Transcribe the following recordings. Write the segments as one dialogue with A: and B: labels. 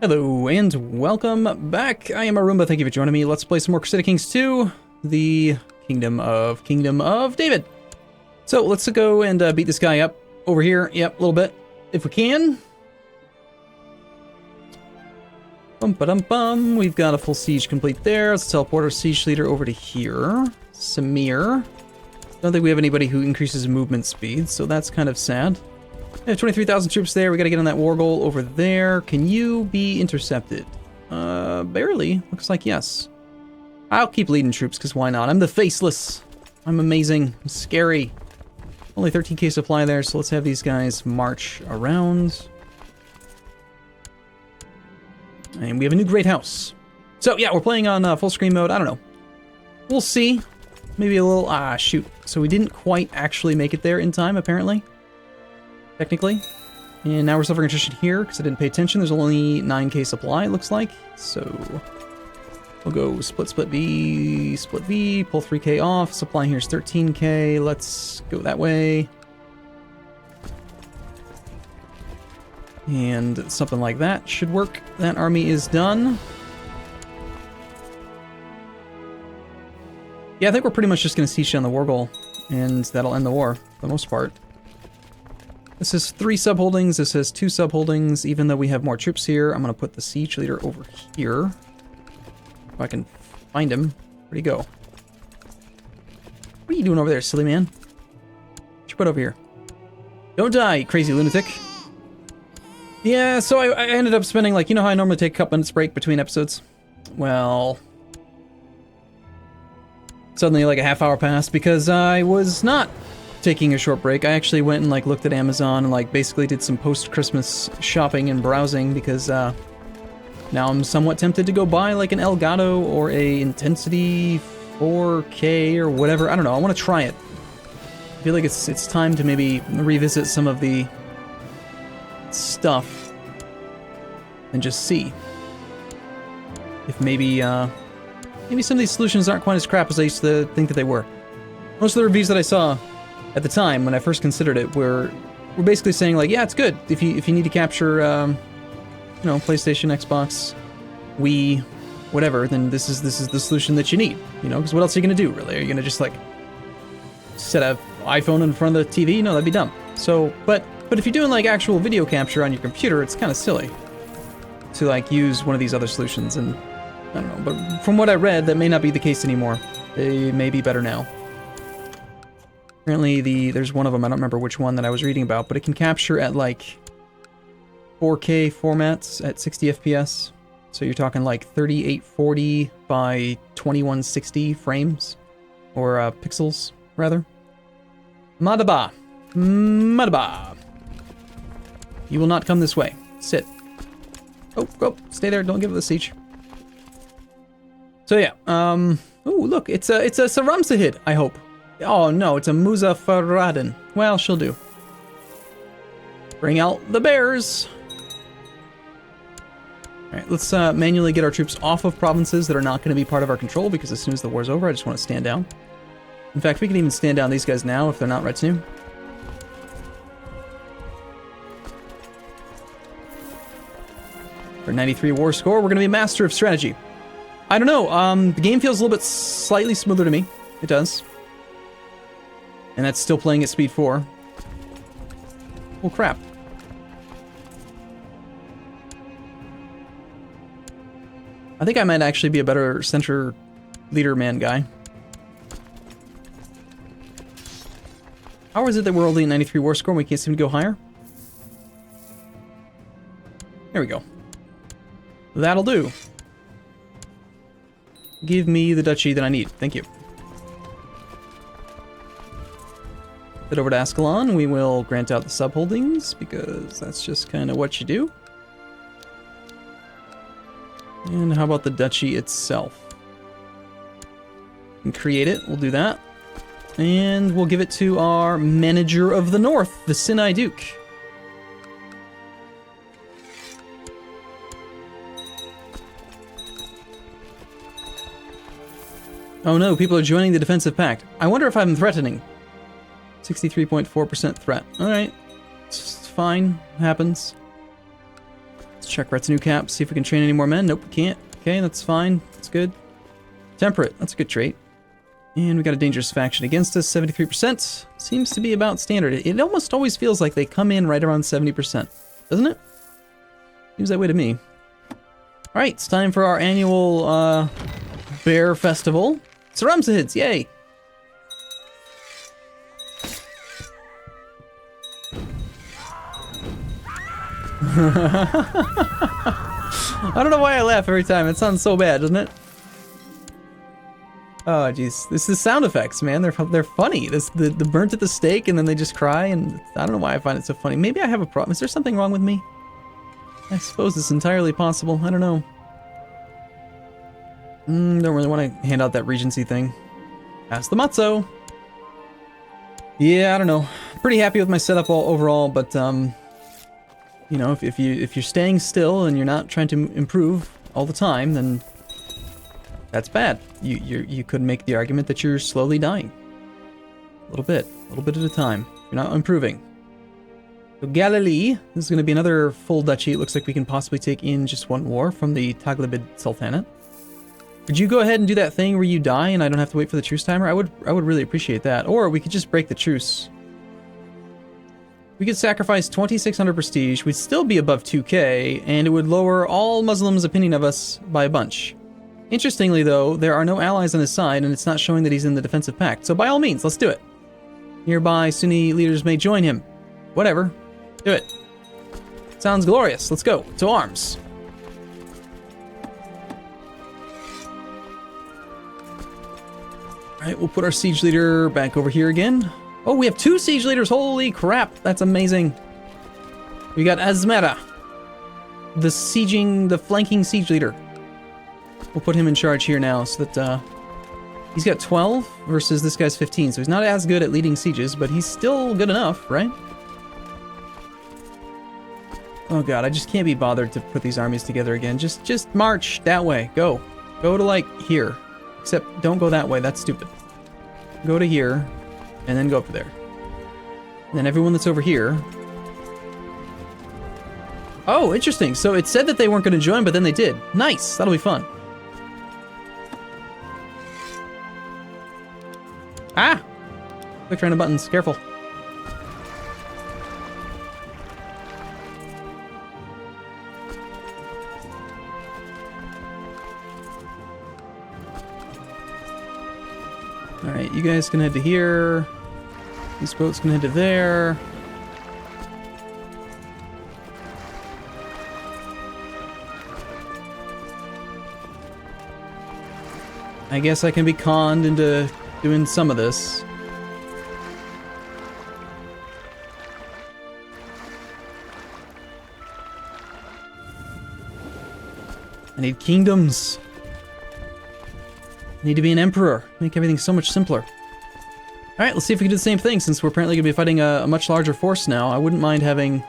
A: Hello and welcome back. I am Arumba. Thank you for joining me. Let's play some more Crusader Kings 2, the Kingdom of David. So let's go and beat this guy up over here. Yep, a little bit, if we can. Bum-ba-dum-bum. We've got a full siege complete there. Let's teleport our siege leader over to here. Samir. Don't think we have anybody who increases movement speed, so that's kind of sad. We have 23,000 troops there. We gotta get on that war goal over there. Can you be intercepted? Barely. Looks like yes. I'll keep leading troops, because why not? I'm the faceless. I'm amazing. I'm scary. Only 13k supply there, so let's have these guys march around. And we have a new great house. So yeah, we're playing on full screen mode. I don't know. We'll see. Maybe a little... shoot. So we didn't quite actually make it there in time, apparently. Technically. And now we're suffering attrition here because I didn't pay attention. There's only 9k supply, it looks like. So we'll go split V, pull 3k off. Supply here is 13k. Let's go that way. And something like that should work. That army is done. Yeah, I think we're pretty much just going to siege down the war goal, and that'll end the war, for the most part. This is 3 subholdings, this has 2 subholdings. Even though we have more troops here, I'm going to put the siege leader over here. If I can find him. Where'd he go? What are you doing over there, silly man? Get your butt over here. Don't die, you crazy lunatic. Yeah, so I ended up spending, like, you know how I normally take a couple minutes break between episodes? Well... suddenly, like, a half hour passed because I was not taking a short break. I actually went and, like, looked at Amazon and, like, basically did some post-Christmas shopping and browsing because, now I'm somewhat tempted to go buy, like, an Elgato or a Intensity 4K or whatever. I don't know. I want to try it. I feel like it's time to maybe revisit some of the stuff and just see if maybe some of these solutions aren't quite as crap as I used to think that they were. Most of the reviews that I saw at the time when I first considered it were basically saying, like, yeah, it's good if you need to capture you know, PlayStation, Xbox, Wii, whatever, then this is the solution that you need, you know, because what else are you gonna do, really? Are you gonna just, like, set an iPhone in front of the TV? No, that'd be dumb. So, but if you're doing, like, actual video capture on your computer, it's kind of silly to, like, use one of these other solutions. And I don't know, but from what I read, that may not be the case anymore. They may be better now. Apparently, there's one of them, I don't remember which one that I was reading about, but it can capture at, like, 4K formats at 60 FPS. So you're talking, like, 3840 by 2160 frames. Or, pixels, rather. Madaba. Madaba. You will not come this way. Sit. Oh, go. Stay there. Don't give it the siege. So yeah, oh look, it's a Saramsahid, I hope. Oh no, it's a Muzaffaradin. Well, she'll do. Bring out the bears. Alright, let's manually get our troops off of provinces that are not going to be part of our control, because as soon as the war's over, I just want to stand down. In fact, we can even stand down these guys now if they're not retinue. For 93 war score, we're going to be master of strategy. I don't know, the game feels a little bit slightly smoother to me. It does. And that's still playing at speed 4. Well, crap. I think I might actually be a better center leader man guy. How is it that we're only at 93 war score and we can't seem to go higher? There we go. That'll do. Give me the duchy that I need. Thank you. Head over to Ascalon. We will grant out the subholdings, because that's just kind of what you do. And how about the duchy itself? And create it. We'll do that. And we'll give it to our manager of the north, the Sinai Duke. Oh no, people are joining the defensive pact. I wonder if I'm threatening. 63.4% threat. Alright. It's fine. Happens. Let's check retinue cap, see if we can train any more men. Nope, we can't. Okay, that's fine. That's good. Temperate, that's a good trait. And we got a dangerous faction against us, 73%. Seems to be about standard. It almost always feels like they come in right around 70%, doesn't it? Seems that way to me. Alright, it's time for our annual bear festival. Saramsahids, yay! I don't know why I laugh every time. It sounds so bad, doesn't it? Oh, jeez. This is sound effects, man. They're funny. The burnt at the stake, and then they just cry, and I don't know why I find it so funny. Maybe I have a problem. Is there something wrong with me? I suppose it's entirely possible. I don't know. Don't really want to hand out that Regency thing. Pass the matzo. Yeah, I don't know. Pretty happy with my setup overall, but you know, if you're staying still and you're not trying to improve all the time, then that's bad. You could make the argument that you're slowly dying. A little bit at a time. You're not improving. So Galilee, this is going to be another full duchy. It looks like we can possibly take in just one war from the Taglibid Sultanate. Could you go ahead and do that thing where you die and I don't have to wait for the truce timer? I would really appreciate that. Or we could just break the truce. We could sacrifice 2,600 prestige. We'd still be above 2k, and it would lower all Muslims' opinion of us by a bunch. Interestingly, though, there are no allies on his side, and it's not showing that he's in the defensive pact. So by all means, let's do it. Nearby Sunni leaders may join him. Whatever. Do it. Sounds glorious. Let's go. To arms. Alright, we'll put our siege leader back over here again. Oh, we have 2 siege leaders. Holy crap. That's amazing. We got Azmera, the flanking siege leader. We'll put him in charge here now so that he's got 12 versus this guy's 15. So he's not as good at leading sieges, but he's still good enough, right? Oh god, I just can't be bothered to put these armies together again. Just march that way. Go. Go to, like, here. Except, don't go that way. That's stupid. Go to here, and then go up there. And then everyone that's over here... Oh, interesting. So it said that they weren't going to join, but then they did. Nice. That'll be fun. Ah! Quick random buttons. Careful. Alright, you guys can head to here. These boats can head to there. I guess I can be conned into doing some of this. I need kingdoms. I need to be an emperor. Make everything so much simpler. Alright, let's see if we can do the same thing, since we're apparently going to be fighting a much larger force now. I wouldn't mind having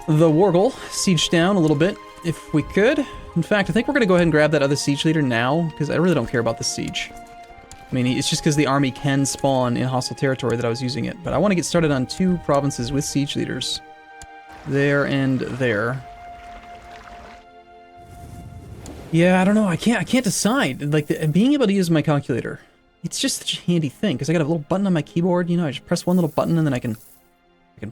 A: the Wargle siege down a little bit, if we could. In fact, I think we're going to go ahead and grab that other siege leader now, because I really don't care about the siege. I mean, it's just because the army can spawn in hostile territory that I was using it. But I want to get started on 2 provinces with siege leaders. There and there. Yeah, I don't know. I can't decide. Like, being able to use my calculator, it's just such a handy thing, because I got a little button on my keyboard. You know, I just press one little button, and then I can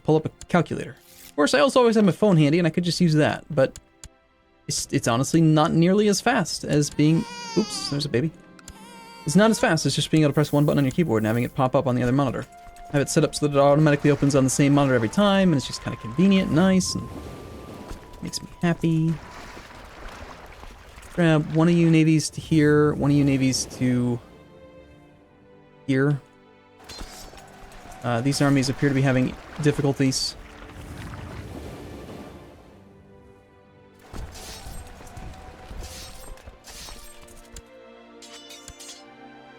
A: pull up a calculator. Of course, I also always have my phone handy, and I could just use that. But it's honestly not nearly as fast as being... Oops, there's a baby. It's not as fast as just being able to press one button on your keyboard and having it pop up on the other monitor. I have it set up so that it automatically opens on the same monitor every time, and it's just kind of convenient and nice, and makes me happy. Grab one of you navies to here, one of you navies to here. These armies appear to be having difficulties.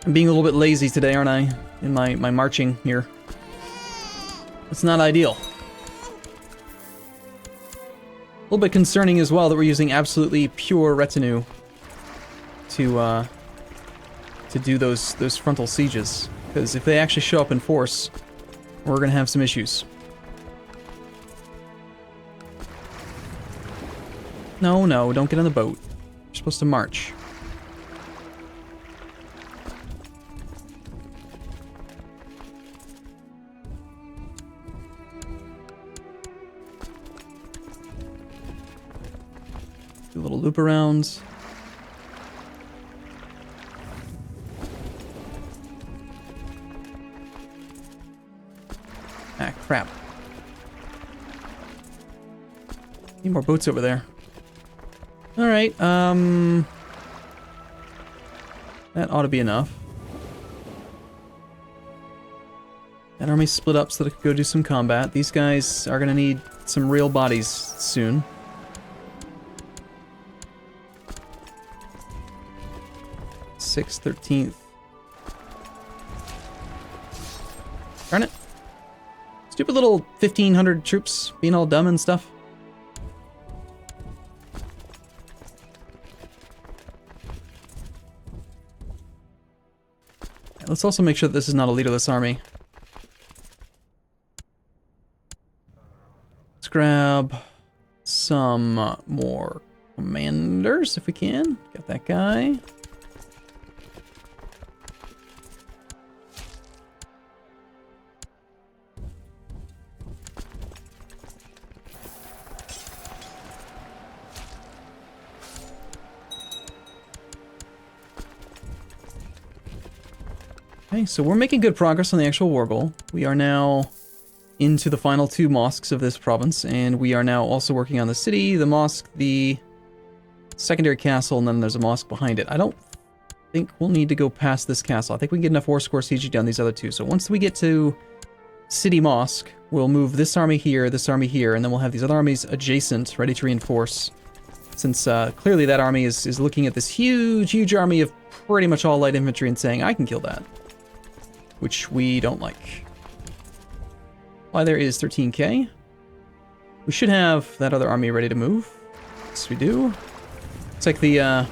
A: I'm being a little bit lazy today, aren't I? In my marching here. It's not ideal. A little bit concerning as well that we're using absolutely pure retinue to do those frontal sieges. Because if they actually show up in force, we're gonna have some issues. No, no, don't get on the boat. You're supposed to march. Do a little loop around. Ah, crap. Need more boats over there. Alright, that ought to be enough. That army split up so that it could go do some combat. These guys are gonna need some real bodies soon. Sixth, 13th. Darn it. Stupid little 1,500 troops being all dumb and stuff. Let's also make sure that this is not a leaderless army. Let's grab some more commanders if we can. Got that guy. Okay, so we're making good progress on the actual war goal. We are now into the final 2 mosques of this province, and we are now also working on the city, the mosque, the secondary castle, and then there's a mosque behind it. I don't think we'll need to go past this castle. I think we can get enough war score siege down these other 2. So once we get to city mosque, we'll move this army here, and then we'll have these other armies adjacent, ready to reinforce. Since clearly that army is looking at this huge army of pretty much all light infantry and saying, I can kill that. Which we don't like. Why there is 13k. We should have that other army ready to move. Yes, we do. It's like the,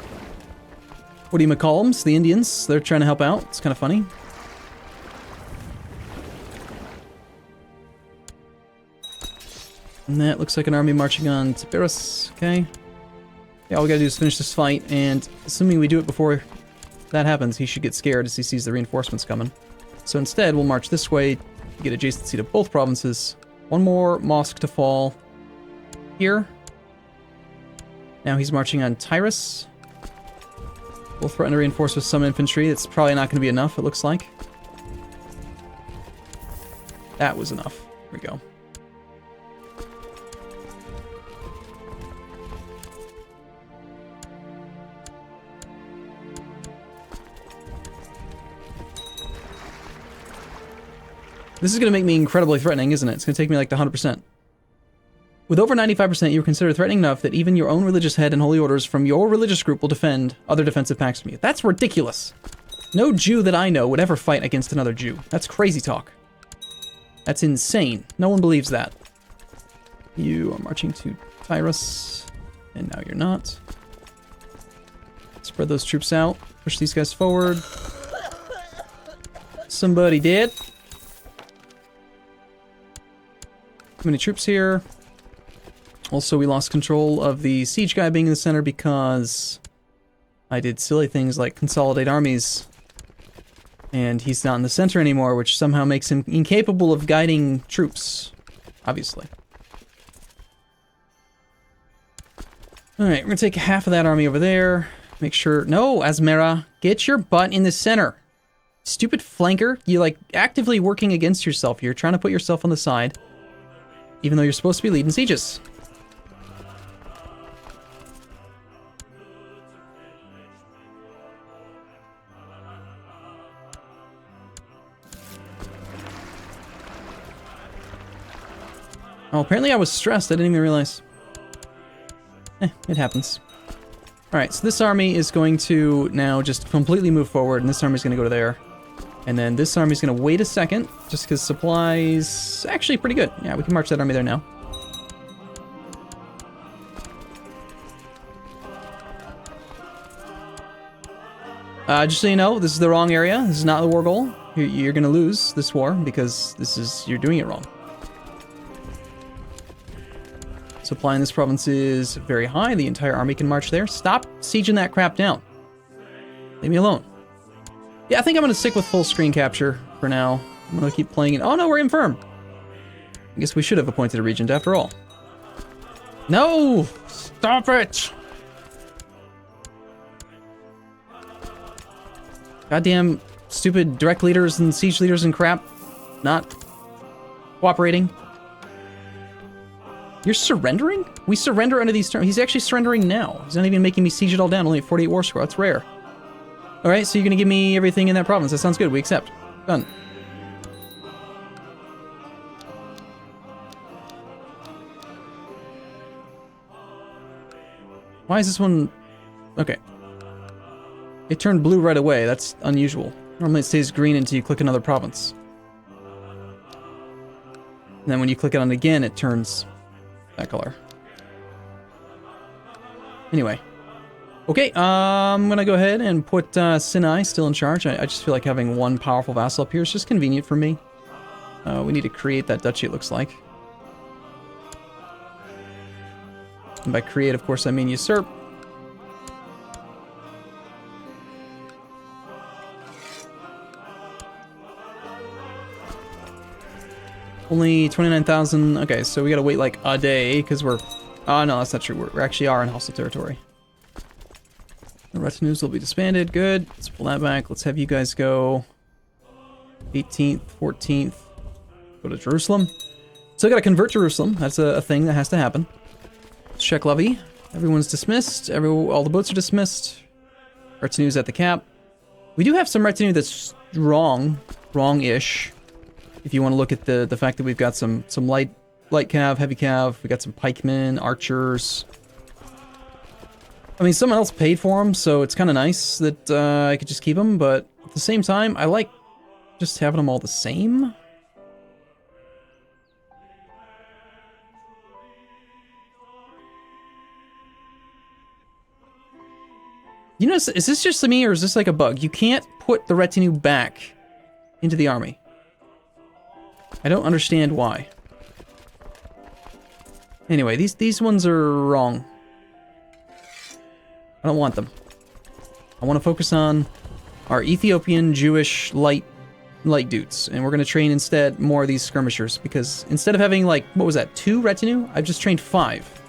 A: what do you call them? The Indians. They're trying to help out. It's kind of funny. And that looks like an army marching on Tiberias. Okay. Yeah, all we gotta do is finish this fight, and assuming we do it before that happens, he should get scared as he sees the reinforcements coming. So instead, we'll march this way to get adjacency to both provinces. One more mosque to fall here. Now he's marching on Tyrus. We'll threaten to reinforce with some infantry. It's probably not going to be enough, it looks like. That was enough. Here we go. This is going to make me incredibly threatening, isn't it? It's going to take me like the 100%. With over 95%, you're considered threatening enough that even your own religious head and holy orders from your religious group will defend other defensive pacts from you. That's ridiculous. No Jew that I know would ever fight against another Jew. That's crazy talk. That's insane. No one believes that. You are marching to Tyrus, and now you're not. Spread those troops out. Push these guys forward. Somebody did. Too many troops here. Also, we lost control of the siege guy being in the center because I did silly things like consolidate armies. And he's not in the center anymore, which somehow makes him incapable of guiding troops. Obviously. Alright, we're gonna take half of that army over there. Make sure... No, Asmera, get your butt in the center. Stupid flanker. You're like actively working against yourself. You're trying to put yourself on the side. Even though you're supposed to be leading sieges. Oh, apparently I was stressed. I didn't even realize. It happens. Alright, so this army is going to now just completely move forward, and this army is going to go to there. And then this army is going to wait a second, just because supplies actually pretty good. Yeah, we can march that army there now. Just so you know, this is the wrong area. This is not the war goal. You're going to lose this war because you're doing it wrong. So Supply in this province is very high. The entire army can march there. Stop sieging that crap down. Leave me alone. Yeah, I think I'm going to stick with full screen capture for now. I'm going to keep playing it. Oh no, we're infirm. I guess we should have appointed a regent after all. No! Stop it! Goddamn stupid direct leaders and siege leaders and crap. Not cooperating. You're surrendering? We surrender under these terms. He's actually surrendering now. He's not even making me siege it all down. Only at 48 war score. That's rare. Alright, so you're gonna give me everything in that province. That sounds good. We accept. Done. Why is this one... Okay. It turned blue right away. That's unusual. Normally it stays green until you click another province. And then when you click it on it again, it turns that color. Anyway. Okay, I'm gonna go ahead and put Sinai still in charge. I just feel like having one powerful vassal up here is just convenient for me. We need to create that duchy, it looks like. And by create, of course, I mean usurp. Only 29,000. Okay, so we gotta wait like a day because we're... Oh, no, that's not true. We actually are in hostile territory. The retinues will be disbanded. Good. Let's pull that back. Let's have you guys go 18th, 14th. Go to Jerusalem. Still gotta convert Jerusalem. That's a thing that has to happen. Let's check levy. Everyone's dismissed. All the boats are dismissed. Retinue's at the cap. We do have some retinue that's wrong-ish. If you want to look at the fact that we've got some light cav, heavy cav, we got some pikemen, archers. I mean, someone else paid for them, so it's kind of nice that I could just keep them, but at the same time, I like just having them all the same. You know, is this just me, or is this like a bug? You can't put the retinue back into the army. I don't understand why. Anyway, these ones are wrong. I don't want them. I want to focus on our Ethiopian Jewish light dudes, and we're going to train instead more of these skirmishers, because instead of having like, what was that, 2 retinue? I've just trained 5.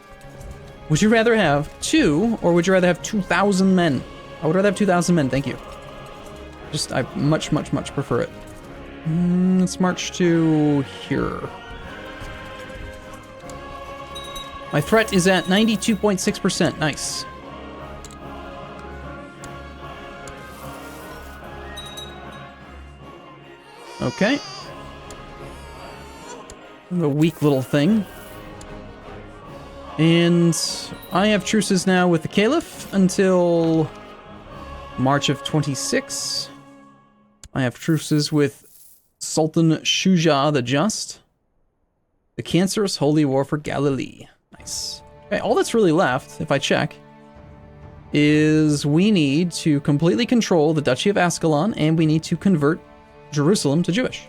A: Would you rather have 2, or would you rather have 2,000 men? I would rather have 2,000 men, thank you. I much prefer it. Let's march to here. My threat is at 92.6%. Nice. Okay. A weak little thing. And I have truces now with the Caliph until March of 26. I have truces with Sultan Shuja the Just. The Cancerous Holy War for Galilee. Nice. Okay, all that's really left, if I check, is we need to completely control the Duchy of Ascalon, and we need to convert Jerusalem to Jewish.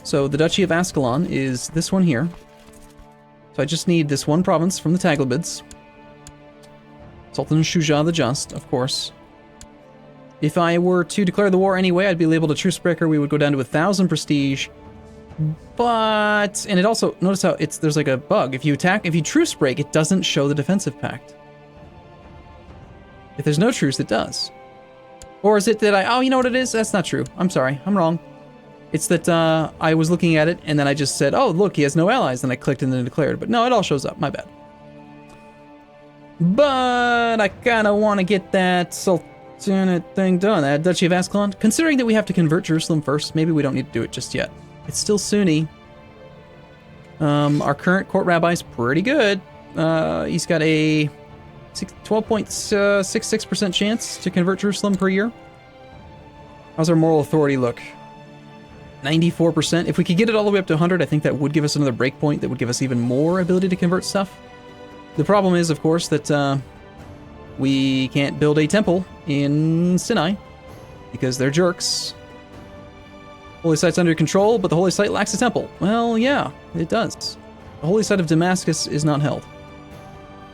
A: So the Duchy of Ascalon is this one here. So I just need this one province from the Taglabids. Sultan Shuja the Just, of course. If I were to declare the war anyway, I'd be labeled a trucebreaker. We would go down to 1,000 prestige. But, and it also, notice how there's like a bug. If you truce break, it doesn't show the defensive pact. If there's no truce, it does. Or is it that oh, you know what it is? That's not true. I'm sorry, I'm wrong. It's that I was looking at it, and then I just said, oh, look, he has no allies. Then I clicked and then declared. But no, it all shows up. My bad. But I kind of want to get that thing done, that Duchy of Ascalon. Considering that we have to convert Jerusalem first, maybe we don't need to do it just yet. It's still Sunni. Our current court rabbi's pretty good. He's got a 12.66% chance to convert Jerusalem per year. How's our moral authority look? 94%. If we could get it all the way up to 100, I think that would give us another breakpoint that would give us even more ability to convert stuff. The problem is, of course, that we can't build a temple in Sinai because they're jerks. Holy Site's under control, but the Holy Site lacks a temple. Well, yeah, it does. The Holy Site of Damascus is not held.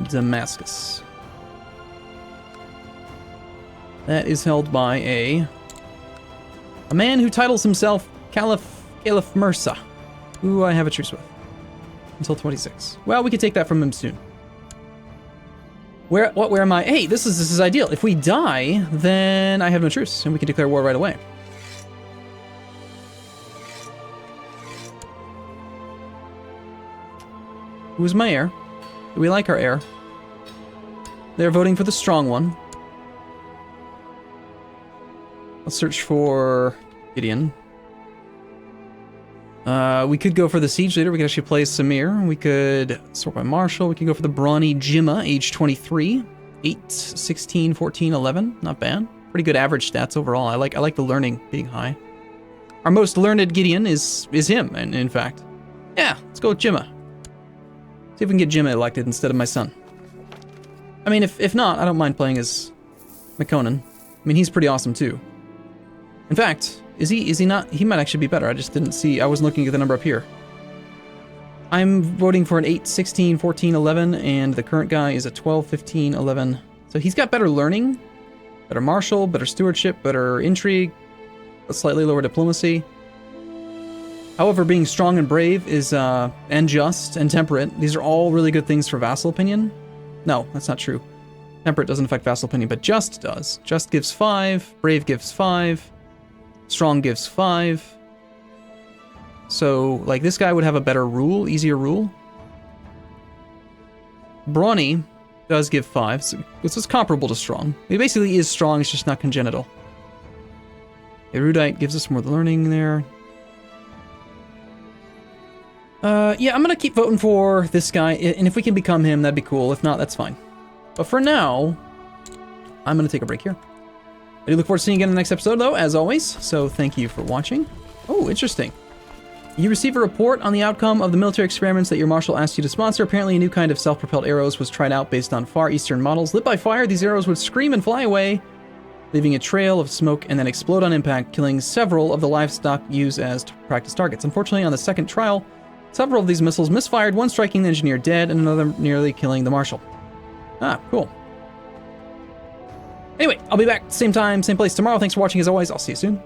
A: Damascus. That is held by a man who titles himself Caliph Mursa, who I have a truce with until 26. Well, we could take that from him soon. Where am I? Hey, this is ideal. If we die, then I have no truce, and we can declare war right away. Who's my heir? Do we like our heir? They're voting for the strong one. Let's search for Gideon. We could go for the siege leader. We could actually play Samir. We could sort by Marshall. We could go for the brawny Jimma, age 23. 8, 16, 14, 11. Not bad. Pretty good average stats overall. I like the learning being high. Our most learned Gideon is him, and in fact. Yeah, let's go with Jimma. See if we can get Jimma elected instead of my son. I mean, if not, I don't mind playing as McConan. I mean, he's pretty awesome too. In fact, is he not? He might actually be better. I just didn't see. I wasn't looking at the number up here. I'm voting for an 8, 16, 14, 11, and the current guy is a 12, 15, 11. So he's got better learning, better martial, better stewardship, better intrigue, a slightly lower diplomacy. However, being strong and brave is, and just and temperate, these are all really good things for vassal opinion. No, that's not true. Temperate doesn't affect vassal opinion, but just does. Just gives 5, brave gives 5, strong gives 5. So, like, this guy would have a better rule, easier rule. Brawny does give 5, so it's comparable to strong. It basically is strong, it's just not congenital. Erudite gives us more learning there. Yeah, I'm gonna keep voting for this guy, and if we can become him, that'd be cool. If not, that's fine. But for now, I'm gonna take a break here. I do look forward to seeing you again in the next episode, though, as always, so thank you for watching. Oh, interesting. You receive a report on the outcome of the military experiments that your marshal asked you to sponsor. Apparently, a new kind of self-propelled arrows was tried out based on Far Eastern models. Lit by fire, these arrows would scream and fly away, leaving a trail of smoke and then explode on impact, killing several of the livestock used as practice targets. Unfortunately, on the second trial, several of these missiles misfired, one striking the engineer dead and another nearly killing the marshal. Ah, cool. Anyway, I'll be back same time, same place tomorrow. Thanks for watching as always. I'll see you soon.